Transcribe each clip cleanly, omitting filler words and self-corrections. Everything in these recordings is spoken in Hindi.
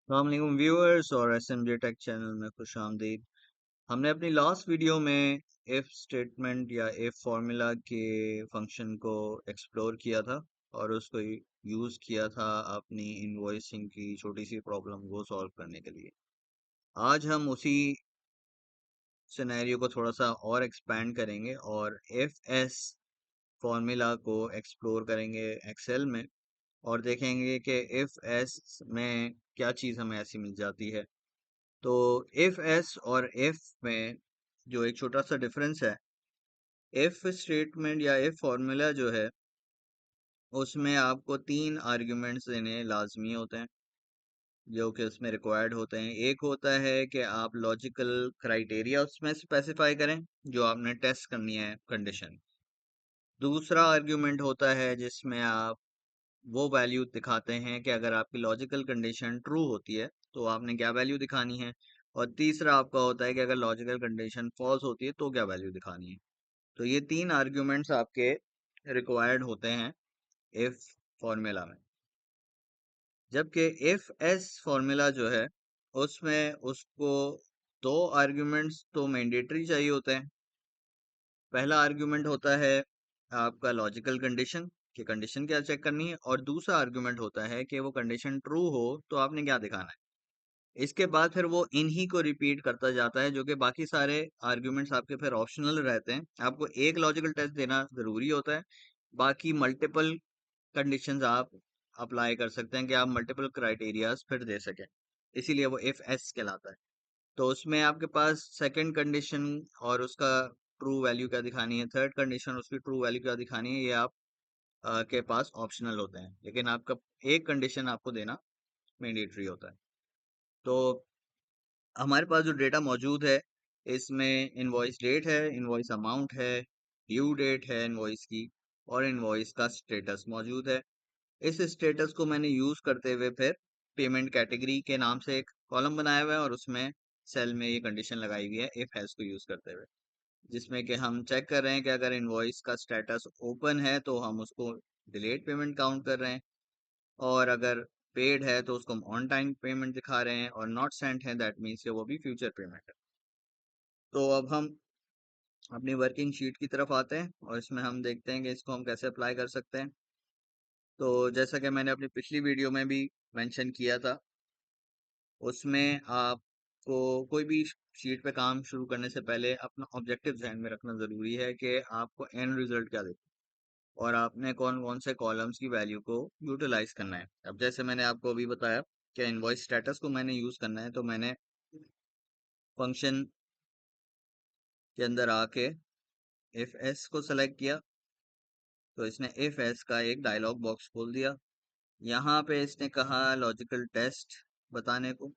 अस्सलाम व्यूअर्स और एसएमजे टेक चैनल में खुश आमदीद। हमने अपनी लास्ट वीडियो में इफ स्टेटमेंट या इफ फार्मूला के फंक्शन को एक्सप्लोर किया था और उसको यूज़ किया था अपनी इनवॉइसिंग की छोटी सी प्रॉब्लम को सॉल्व करने के लिए। आज हम उसी सिनेरियो को थोड़ा सा और एक्सपैंड करेंगे और इफ एस फार्मूला को एक्सप्लोर करेंगे एक्सेल में और देखेंगे कि इफ एस में क्या चीज़ हमें ऐसी मिल जाती है। तो इफ एस और इफ में जो एक छोटा सा डिफरेंस है, इफ स्टेटमेंट या इफ फॉर्मूला जो है उसमें आपको तीन आर्ग्यूमेंट्स देने लाजमी होते हैं जो कि उसमें रिक्वायर्ड होते हैं। एक होता है कि आप लॉजिकल क्राइटेरिया उसमें स्पेसिफाई करें जो आपने टेस्ट करनी है कंडीशन। दूसरा आर्ग्यूमेंट होता है जिसमें आप वो वैल्यू दिखाते हैं कि अगर आपकी लॉजिकल कंडीशन ट्रू होती है तो आपने क्या वैल्यू दिखानी है। और तीसरा आपका होता है कि अगर लॉजिकल कंडीशन फॉल्स होती है तो क्या वैल्यू दिखानी है। तो ये तीन आर्ग्यूमेंट्स आपके रिक्वायर्ड होते हैं इफ फॉर्मूला में। जबकि इफ एस फॉर्मूला जो है उसमें उसको दो आर्ग्यूमेंट्स तो मैंडेटरी चाहिए होते हैं। पहला आर्ग्यूमेंट होता है आपका लॉजिकल कंडीशन कि कंडीशन क्या चेक करनी है, और दूसरा आर्ग्यूमेंट होता है कि वो कंडीशन ट्रू हो तो आपने क्या दिखाना है। इसके बाद फिर वो इन्हीं को रिपीट करता जाता है जो कि बाकी सारे आर्ग्यूमेंट्स आपके फिर ऑप्शनल रहते हैं। आपको एक लॉजिकल टेस्ट देना जरूरी होता है, बाकी मल्टीपल कंडीशंस आप अप्लाई कर सकते हैं कि आप मल्टीपल क्राइटेरियाज फिर दे सकें। इसीलिए वो इफ एस कहलाता है। तो उसमें आपके पास सेकंड कंडीशन और उसका ट्रू वैल्यू क्या दिखानी है, थर्ड कंडीशन उसकी ट्रू वैल्यू क्या दिखानी है, ये आप के पास ऑप्शनल होते हैं, लेकिन आपका एक कंडीशन आपको देना मैंडेटरी होता है। तो हमारे पास जो डेटा मौजूद है इसमें इनवॉइस डेट है, इनवॉइस अमाउंट है, ड्यू डेट है इनवॉइस की, और इनवॉइस का स्टेटस मौजूद है। इस स्टेटस को मैंने यूज करते हुए फिर पेमेंट कैटेगरी के नाम से एक कॉलम बनाया हुआ है और उसमें सेल में ये कंडीशन लगाई हुई है इफ हैज को यूज करते हुए, जिसमें कि हम चेक कर रहे हैं कि अगर इनवॉइस का स्टेटस ओपन है तो हम उसको डिलेड पेमेंट काउंट कर रहे हैं, और अगर पेड है तो उसको हम ऑन टाइम पेमेंट दिखा रहे हैं, और नॉट सेंट है दैट मीन्स कि वो भी फ्यूचर पेमेंट है। तो अब हम अपनी वर्किंग शीट की तरफ आते हैं और इसमें हम देखते हैं कि इसको हम कैसे अप्लाई कर सकते हैं। तो जैसा कि मैंने अपनी पिछली वीडियो में भी मेंशन किया था, उसमें आपको कोई भी शीट पे काम शुरू करने से पहले अपना ऑब्जेक्टिव ध्यान में रखना ज़रूरी है कि आपको एंड रिजल्ट क्या देना और आपने कौन कौन से कॉलम्स की वैल्यू को यूटिलाइज करना है। अब जैसे मैंने आपको अभी बताया कि इनवॉइस स्टेटस को मैंने यूज़ करना है, तो मैंने फंक्शन के अंदर आके इफ एस को सेलेक्ट किया तो इसने इफ एस का एक डायलॉग बॉक्स खोल दिया। यहाँ पे इसने कहा लॉजिकल टेस्ट बताने को,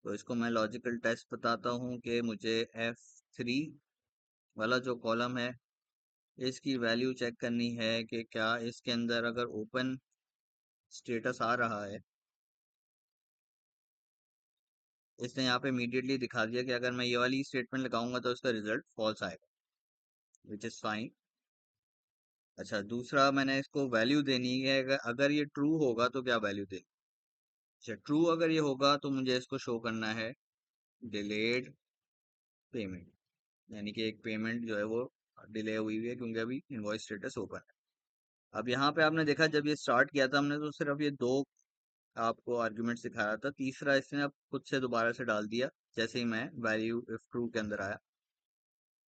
तो इसको मैं लॉजिकल टेस्ट बताता हूँ कि मुझे F3 वाला जो कॉलम है इसकी वैल्यू चेक करनी है कि क्या इसके अंदर अगर ओपन स्टेटस आ रहा है। इसने यहाँ पे इमीडिएटली दिखा दिया कि अगर मैं ये वाली स्टेटमेंट लगाऊंगा तो इसका रिजल्ट फॉल्स आएगा, विच इज़ फाइन। अच्छा, दूसरा मैंने इसको वैल्यू देनी है, अगर ये ट्रू होगा तो क्या वैल्यू देनी। अच्छा, ट्रू अगर ये होगा तो मुझे इसको शो करना है डिलेड पेमेंट, यानी कि एक पेमेंट जो है वो डिले हुई हुई है क्योंकि अभी इनवॉइस स्टेटस ओपन है। अब यहाँ पे आपने देखा जब ये स्टार्ट किया था हमने तो सिर्फ ये दो आपको आर्ग्यूमेंट्स दिखा रहा था, तीसरा इसने अब खुद से दोबारा से डाल दिया जैसे ही मैं वैल्यू इफ ट्रू के अंदर आया,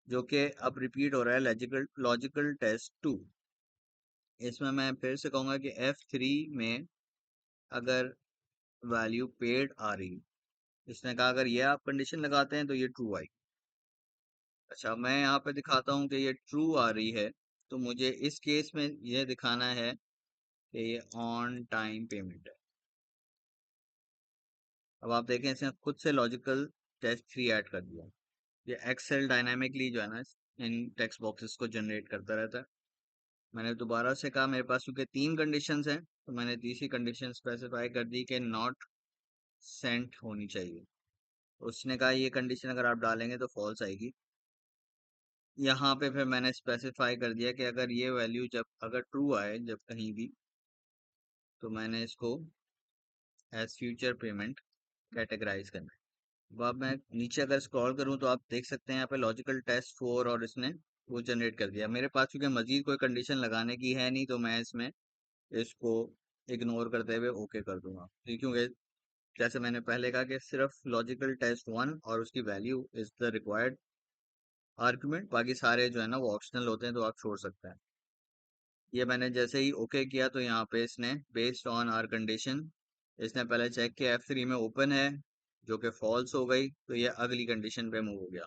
जो कि अब रिपीट हो रहा है लॉजिकल लॉजिकल टेस्ट 2। इसमें मैं फिर से कहूँगा कि F3 में अगर वैल्यू पेड आ रही, इसने कहा अगर ये आप कंडीशन लगाते हैं तो ये ट्रू आई। अच्छा, मैं यहाँ पे दिखाता हूँ कि ये ट्रू आ रही है, तो मुझे इस केस में ये दिखाना है कि ये ऑन टाइम पेमेंट है। अब आप देखें इसने खुद से लॉजिकल टेस्ट 3 ऐड कर दिया। ये एक्सेल डायनामिकली जो है ना इन टेक्स्ट बॉक्सेस को जनरेट करता रहता है। मैंने दोबारा से कहा मेरे पास क्योंकि तीन कंडीशंस हैं तो मैंने तीसरी कंडीशन स्पेसिफाई कर दी कि नॉट सेंट होनी चाहिए। उसने कहा ये कंडीशन अगर आप डालेंगे तो फॉल्स आएगी। यहाँ पे फिर मैंने स्पेसिफाई कर दिया कि अगर ये वैल्यू जब अगर ट्रू आए जब कहीं भी, तो मैंने इसको एज फ्यूचर पेमेंट कैटेगराइज करना है। अब मैं नीचे अगर स्क्रॉल करूं तो आप देख सकते हैं यहाँ पे लॉजिकल टेस्ट 4 और इसने वो जनरेट कर दिया। मेरे पास चूंकि मजीद कोई कंडीशन लगाने की है नहीं, तो मैं इसमें इसको इग्नोर करते हुए ओके कर दूंगा, क्योंकि जैसे मैंने पहले कहा कि सिर्फ लॉजिकल टेस्ट 1 और उसकी value is the required argument, बाकी सारे जो है ना वो ऑप्शनल होते हैं, तो आप छोड़ सकते हैं। ये मैंने जैसे ही ओके किया तो यहाँ पे इसने बेस्ड ऑन आर कंडीशन इसने पहले चेक किया F3 में ओपन है, जो कि फॉल्स हो गई, तो ये अगली कंडीशन पे मूव हो गया।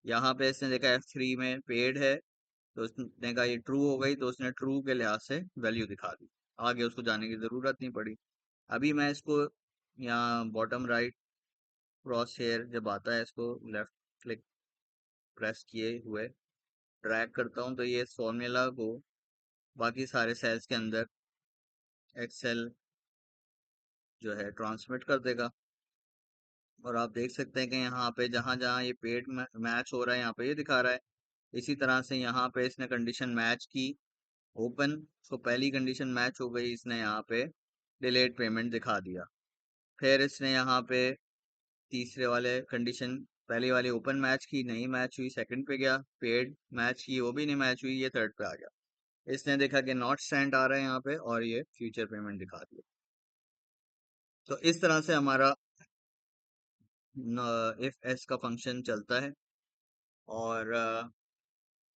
यहाँ पे इसने देखा F3 में पेड है, तो उसने कहा ये ट्रू हो गई, तो उसने ट्रू के लिहाज से वैल्यू दिखा दी। आगे उसको जाने की ज़रूरत नहीं पड़ी। अभी मैं इसको यहाँ बॉटम राइट क्रॉस हेयर जब आता है, इसको लेफ्ट क्लिक प्रेस किए हुए ड्रैग करता हूँ, तो ये इस फॉर्मूला को बाकी सारे सेल्स के अंदर एक्सेल जो है ट्रांसमिट कर देगा। और आप देख सकते हैं कि यहाँ पे जहाँ जहाँ ये पेड मैच हो रहा है, यहाँ पे ये दिखा रहा है। इसी तरह से यहाँ पे इसने कंडीशन मैच की ओपन, तो पहली कंडीशन मैच हो गई, इसने यहाँ पे डिलेड पेमेंट दिखा दिया। फिर इसने यहाँ पे तीसरे वाले कंडीशन पहली वाली ओपन मैच की, नहीं मैच हुई, सेकंड पे गया, पेड मैच की, वो भी नहीं मैच हुई, ये थर्ड पे आ गया। इसने देखा कि नॉट सेंट आ रहा है यहाँ पे, और ये फ्यूचर पेमेंट दिखा दिया। तो इस तरह से हमारा इफ एस का फंक्शन चलता है, और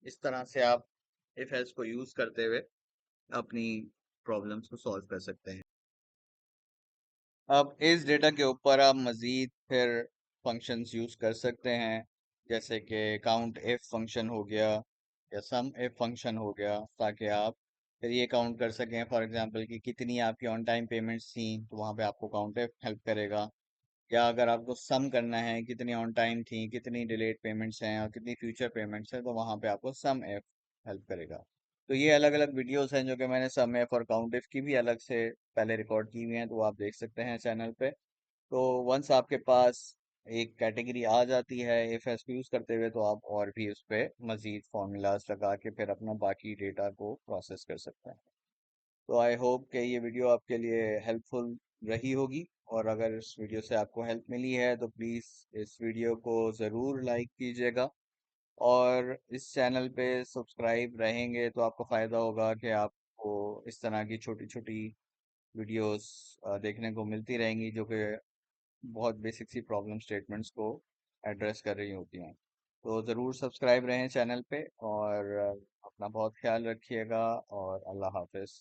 इस तरह से आप इफ एल्स को यूज करते हुए अपनी प्रॉब्लम्स को सॉल्व कर सकते हैं। अब इस डेटा के ऊपर आप मजीद फिर फंक्शंस यूज कर सकते हैं, जैसे कि काउंट इफ फंक्शन हो गया या सम इफ फंक्शन हो गया, ताकि आप फिर ये काउंट कर सकें। फॉर एग्जांपल कि कितनी आपकी ऑन टाइम पेमेंट्स थी, तो वहाँ पे आपको काउंट इफ हेल्प करेगा। या अगर आपको सम करना है कितनी ऑन टाइम थी, कितनी डिलेड पेमेंट्स हैं और कितनी फ्यूचर पेमेंट्स हैं, तो वहाँ पे आपको सम एफ हेल्प करेगा। तो ये अलग अलग वीडियोस हैं जो कि मैंने सम एफ और काउंट एफ की भी अलग से पहले रिकॉर्ड की हुई हैं, तो आप देख सकते हैं चैनल पे। तो वंस आपके पास एक कैटेगरी आ जाती है इफ एस यूज करते हुए, तो आप और भी उस पर मजीद फॉर्मूलाज लगा के फिर अपना बाकी डेटा को प्रोसेस कर सकते हैं। तो आई होप कि ये वीडियो आपके लिए हेल्पफुल रही होगी, और अगर इस वीडियो से आपको हेल्प मिली है तो प्लीज़ इस वीडियो को ज़रूर लाइक कीजिएगा। और इस चैनल पे सब्सक्राइब रहेंगे तो आपको फ़ायदा होगा कि आपको इस तरह की छोटी छोटी वीडियोस देखने को मिलती रहेंगी, जो कि बहुत बेसिक सी प्रॉब्लम स्टेटमेंट्स को एड्रेस कर रही होती हैं। तो ज़रूर सब्सक्राइब रहें चैनल पे, और अपना बहुत ख्याल रखिएगा, और अल्लाह हाफिज़।